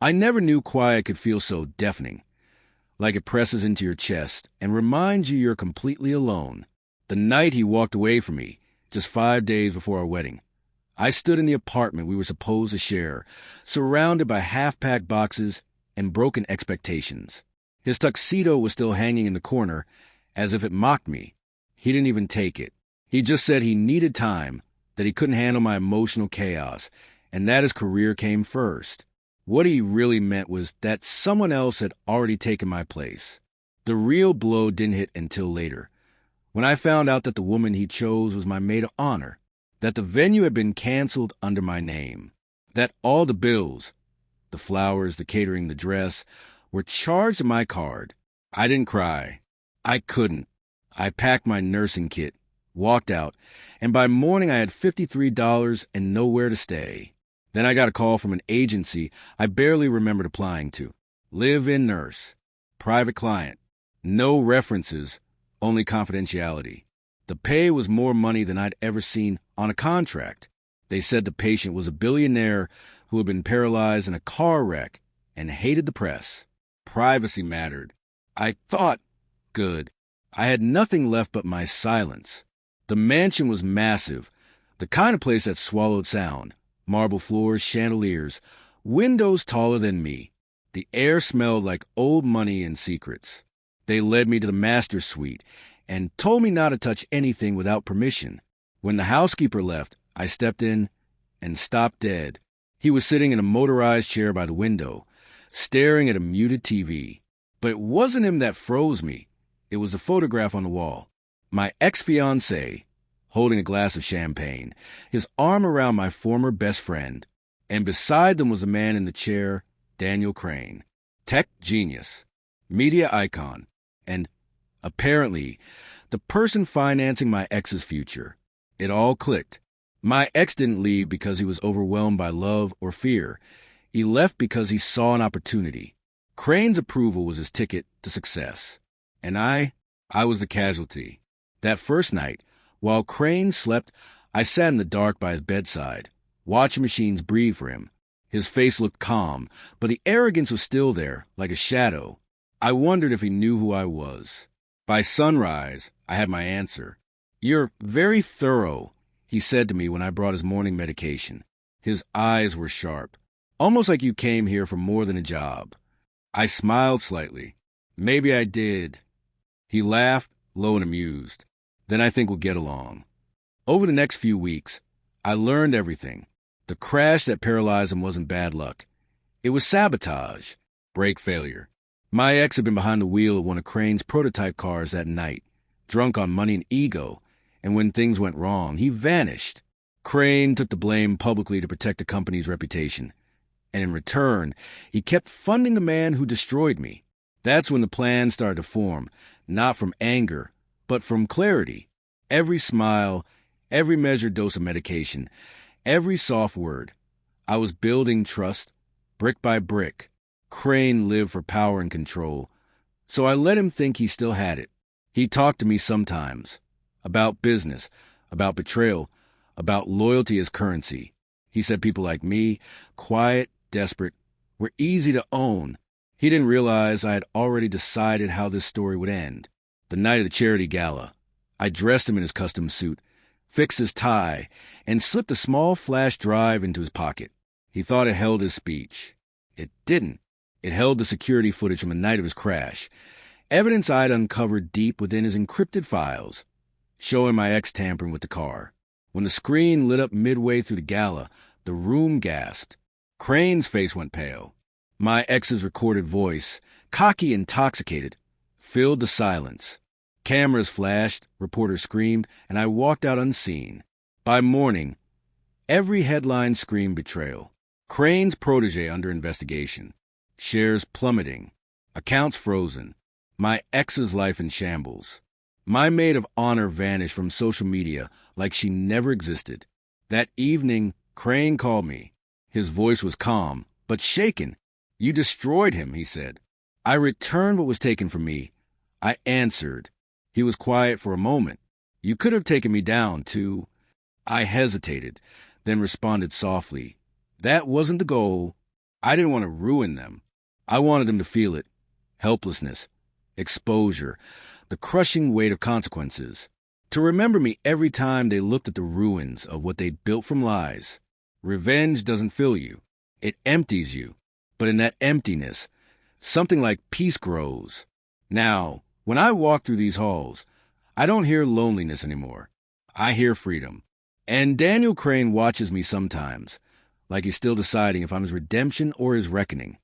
I never knew quiet could feel so deafening, like it presses into your chest and reminds you you're completely alone. The night he walked away from me, just 5 days before our wedding, I stood in the apartment we were supposed to share, surrounded by half-packed boxes and broken expectations. His tuxedo was still hanging in the corner, as if it mocked me. He didn't even take it. He just said he needed time, that he couldn't handle my emotional chaos, and that his career came first. What he really meant was that someone else had already taken my place. The real blow didn't hit until later, when I found out that the woman he chose was my maid of honor, that the venue had been canceled under my name, that all the bills, the flowers, the catering, the dress, were charged to my card. I didn't cry. I couldn't. I packed my nursing kit, walked out, and by morning I had $53 and nowhere to stay. Then I got a call from an agency I barely remembered applying to. Live-in nurse. Private client. No references, only confidentiality. The pay was more money than I'd ever seen on a contract. They said the patient was a billionaire who had been paralyzed in a car wreck and hated the press. Privacy mattered. I thought, good. I had nothing left but my silence. The mansion was massive, the kind of place that swallowed sound. Marble floors, chandeliers, windows taller than me. The air smelled like old money and secrets. They led me to the master suite and told me not to touch anything without permission. When the housekeeper left, I stepped in and stopped dead. He was sitting in a motorized chair by the window, staring at a muted TV. But it wasn't him that froze me. It was a photograph on the wall. My ex-fiancé, holding a glass of champagne, his arm around my former best friend, and beside them was a man in the chair, Daniel Crane. Tech genius, media icon, and, apparently, the person financing my ex's future. It all clicked. My ex didn't leave because he was overwhelmed by love or fear. He left because he saw an opportunity. Crane's approval was his ticket to success. And I was the casualty. That first night, while Crane slept, I sat in the dark by his bedside, watching machines breathe for him. His face looked calm, but the arrogance was still there, like a shadow. I wondered if he knew who I was. By sunrise, I had my answer. "You're very thorough," he said to me when I brought his morning medication. His eyes were sharp, almost like you came here for more than a job. I smiled slightly. Maybe I did. He laughed, low and amused. Then I think we'll get along. Over the next few weeks, I learned everything. The crash that paralyzed him wasn't bad luck. It was sabotage, brake failure. My ex had been behind the wheel of one of Crane's prototype cars that night, drunk on money and ego, and when things went wrong, he vanished. Crane took the blame publicly to protect the company's reputation, and in return, he kept funding the man who destroyed me. That's when the plan started to form, not from anger, but from clarity. Every smile, every measured dose of medication, every soft word. I was building trust, brick by brick. Crane lived for power and control, so I let him think he still had it. He talked to me sometimes, about business, about betrayal, about loyalty as currency. He said people like me, quiet, desperate, were easy to own. He didn't realize I had already decided how this story would end. The night of the charity gala, I dressed him in his custom suit, fixed his tie, and slipped a small flash drive into his pocket. He thought it held his speech. It didn't. It held the security footage from the night of his crash, evidence I'd uncovered deep within his encrypted files, showing my ex tampering with the car. When the screen lit up midway through the gala, the room gasped. Crane's face went pale. My ex's recorded voice, cocky, intoxicated, filled the silence. Cameras flashed, reporters screamed, and I walked out unseen. By morning, every headline screamed betrayal. Crane's protege under investigation. Shares plummeting. Accounts frozen. My ex's life in shambles. My maid of honor vanished from social media like she never existed. That evening, Crane called me. His voice was calm, but shaken. "You destroyed him," he said. I returned what was taken from me. I answered. He was quiet for a moment. "You could have taken me down, too." I hesitated, then responded softly. "That wasn't the goal. I didn't want to ruin them. I wanted them to feel it. Helplessness, exposure, the crushing weight of consequences. To remember me every time they looked at the ruins of what they'd built from lies. Revenge doesn't fill you. It empties you. But in that emptiness, something like peace grows. Now, when I walk through these halls, I don't hear loneliness anymore. I hear freedom. And Daniel Crane watches me sometimes, like he's still deciding if I'm his redemption or his reckoning.